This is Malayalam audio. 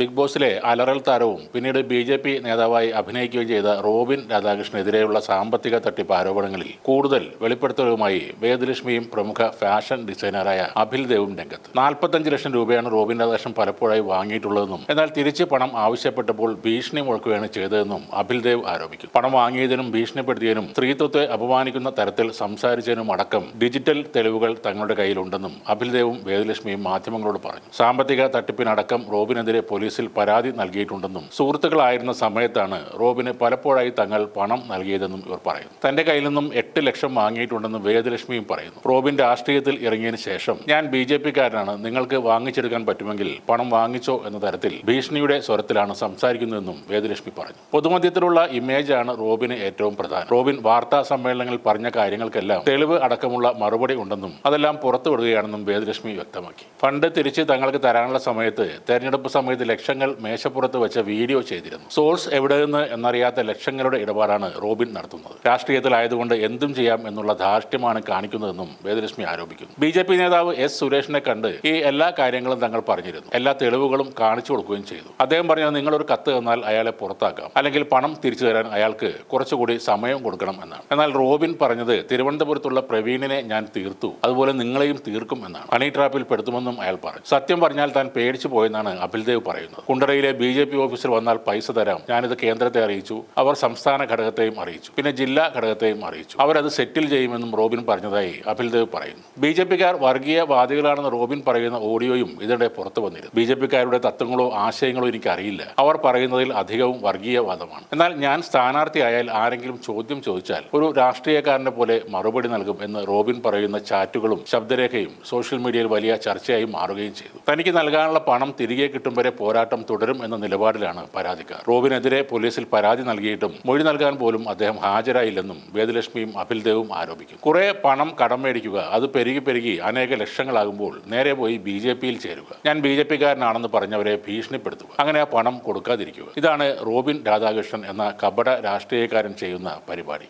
ബിഗ് ബോസിലെ അലറൽ താരവും പിന്നീട് ബി.ജെ.പി. നേതാവായി അഭിനയിക്കുകയും ചെയ്ത റോബിൻ രാധാകൃഷ്ണനെതിരെയുള്ള സാമ്പത്തിക തട്ടിപ്പ് ആരോപണങ്ങളിൽ കൂടുതൽ വെളിപ്പെടുത്തലുമായി വേദലക്ഷ്മിയും പ്രമുഖ ഫാഷൻ ഡിസൈനറായ അഭിൽ ദേവും രംഗത്ത്. 45 ലക്ഷം രൂപയാണ് റോബിൻ രാധാകൃഷ്ണൻ പലപ്പോഴായി വാങ്ങിയിട്ടുള്ളതെന്നും എന്നാൽ തിരിച്ച് പണം ആവശ്യപ്പെട്ടപ്പോൾ ഭീഷണി മുഴക്കുകയാണ് ചെയ്തതെന്നും അഭിൽ ദേവ് ആരോപിക്കുന്നു. പണം വാങ്ങിയതിനും ഭീഷണിപ്പെടുത്തിയതിനും സ്ത്രീത്വത്തെ അപമാനിക്കുന്ന തരത്തിൽ സംസാരിച്ചതിനും അടക്കം ഡിജിറ്റൽ തെളിവുകൾ തങ്ങളുടെ കയ്യിലുണ്ടെന്നും അഭിൽ ദേവും വേദലക്ഷ്മിയും മാധ്യമങ്ങളോട് പറഞ്ഞു. സാമ്പത്തിക തട്ടിപ്പിനടക്കം റോബിനെതിരെ പോലീസിൽ പരാതി നൽകിയിട്ടുണ്ടെന്നും സുഹൃത്തുക്കളായിരുന്ന സമയത്താണ് റോബിന് പലപ്പോഴായി തങ്ങൾ പണം നൽകിയതെന്നും ഇവർ പറയുന്നു. തന്റെ കയ്യിൽ നിന്നും 8 ലക്ഷം വാങ്ങിയിട്ടുണ്ടെന്നും വേദലക്ഷ്മിയും പറയുന്നു. റോബിൻ രാഷ്ട്രീയത്തിൽ ഇറങ്ങിയതിനു ശേഷം ഞാൻ ബി.ജെ.പിക്കാരനാണ്, നിങ്ങൾക്ക് വാങ്ങിച്ചെടുക്കാൻ പറ്റുമെങ്കിൽ പണം വാങ്ങിച്ചോ എന്ന തരത്തിൽ ഭീഷണിയുടെ സ്വരത്തിലാണ് സംസാരിക്കുന്നതെന്നും വേദലക്ഷ്മി പറഞ്ഞു. പൊതുമധ്യത്തിലുള്ള ഇമേജാണ് റോബിന് ഏറ്റവും പ്രധാനം. റോബിൻ വാർത്താ സമ്മേളനങ്ങളിൽ പറഞ്ഞ കാര്യങ്ങൾക്കെല്ലാം തെളിവ് അടക്കമുള്ള മറുപടി ഉണ്ടെന്നും അതെല്ലാം പുറത്തുവിടുകയാണെന്നും വേദലക്ഷ്മി വ്യക്തമാക്കി. ഫണ്ട് തിരിച്ച് തങ്ങൾക്ക് തരാനുള്ള സമയത്ത് തെരഞ്ഞെടുപ്പ് സമയത്ത് ലക്ഷങ്ങൾ മേശപ്പുറത്ത് വെച്ച വീഡിയോ ചെയ്തിരുന്നു. സോഴ്സ് എവിടെയെന്ന് എന്നറിയാത്ത ലക്ഷങ്ങളുടെ ഇടപാടാണ് റോബിൻ നടത്തുന്നത്. രാഷ്ട്രീയത്തിലായതുകൊണ്ട് എന്തും ചെയ്യാം എന്നുള്ള ധാർഷ്ട്യമാണ് കാണിക്കുന്നതെന്നും വേദലക്ഷ്മി ആരോപിക്കുന്നു. ബി.ജെ.പി. നേതാവ് എസ് സുരേഷിനെ കണ്ട് ഈ എല്ലാ കാര്യങ്ങളും തങ്ങൾ പറഞ്ഞിരുന്നു, എല്ലാ തെളിവുകളും കാണിച്ചു കൊടുക്കുകയും ചെയ്തു. അദ്ദേഹം പറഞ്ഞത് നിങ്ങളൊരു കത്ത് തന്നാൽ അയാളെ പുറത്താക്കാം, അല്ലെങ്കിൽ പണം തിരിച്ചു തരാൻ അയാൾക്ക് കുറച്ചുകൂടി സമയം കൊടുക്കണം എന്നാണ്. എന്നാൽ റോബിൻ പറഞ്ഞത് തിരുവനന്തപുരത്തുള്ള പ്രവീണിനെ ഞാൻ തീർത്തു, അതുപോലെ നിങ്ങളെയും തീർക്കും എന്നാണ്. ഹണി ട്രാപ്പിൽ പെടുത്തുമെന്നും അയാൾ പറഞ്ഞു. സത്യം പറഞ്ഞാൽ താൻ പേടിച്ചു പോയെന്നാണ് അഭിൽ ദേവ് പറയുന്നത്. കുണ്ടറയിലെ ബി.ജെ.പി. ഓഫീസിൽ വന്നാൽ പൈസ തരാം, ഞാനിത് കേന്ദ്രത്തെ അറിയിച്ചു, അവർ സംസ്ഥാന ഘടകത്തെയും അറിയിച്ചു, പിന്നെ ജില്ലാ ഘടകത്തെയും അറിയിച്ചു, അവരത് സെറ്റിൽ ചെയ്യുമെന്നും റോബിൻ പറഞ്ഞതായി അഭിൽ ദേവ് പറയുന്നു. ബി.ജെ.പിക്കാർ വർഗീയവാദികളാണെന്ന് റോബിൻ പറയുന്ന ഓഡിയോയും ഇതിനിടെ പുറത്തു വന്നിരുന്നു. ബി.ജെ.പിക്കാരുടെ തത്വങ്ങളോ ആശയങ്ങളോ എനിക്കറിയില്ല, അവർ പറയുന്നതിൽ അധികവും വർഗീയവാദമാണ്. എന്നാൽ ഞാൻ സ്ഥാനാർത്ഥിയായാൽ ആരെങ്കിലും ചോദ്യം ചോദിച്ചാൽ ഒരു രാഷ്ട്രീയക്കാരനെ പോലെ മറുപടി നൽകും എന്ന് റോബിൻ പറയുന്ന ചാറ്റുകളും ശബ്ദരേഖയും സോഷ്യൽ മീഡിയയിൽ വലിയ ചർച്ചയായി മാറുകയും ചെയ്തു. തനിക്ക് നൽകാനുള്ള പണം തിരികെ കിട്ടും വരെ പോരാട്ടം തുടരും എന്ന നിലപാടിലാണ് പരാതിക്കാർ. റോബിനെതിരെ പോലീസിൽ പരാതി നൽകിയിട്ടും മൊഴി നൽകാൻ പോലും അദ്ദേഹം ഹാജരായില്ലെന്നും വേദലക്ഷ്മിയും അഭിൽ ദേവും ആരോപിക്കും. കുറെ പണം കടം മേടിക്കുക, അത് പെരുകി അനേക ലക്ഷങ്ങളാകുമ്പോൾ നേരെ പോയി ബി.ജെ.പിയിൽ ചേരുക, ഞാൻ ബി.ജെ.പിക്കാരനാണെന്ന് പറഞ്ഞവരെ ഭീഷണിപ്പെടുത്തുക, അങ്ങനെ ആ പണം കൊടുക്കാതിരിക്കുക, ഇതാണ് റോബിൻ രാധാകൃഷ്ണൻ എന്ന കപട രാഷ്ട്രീയക്കാരൻ ചെയ്യുന്ന പരിപാടി.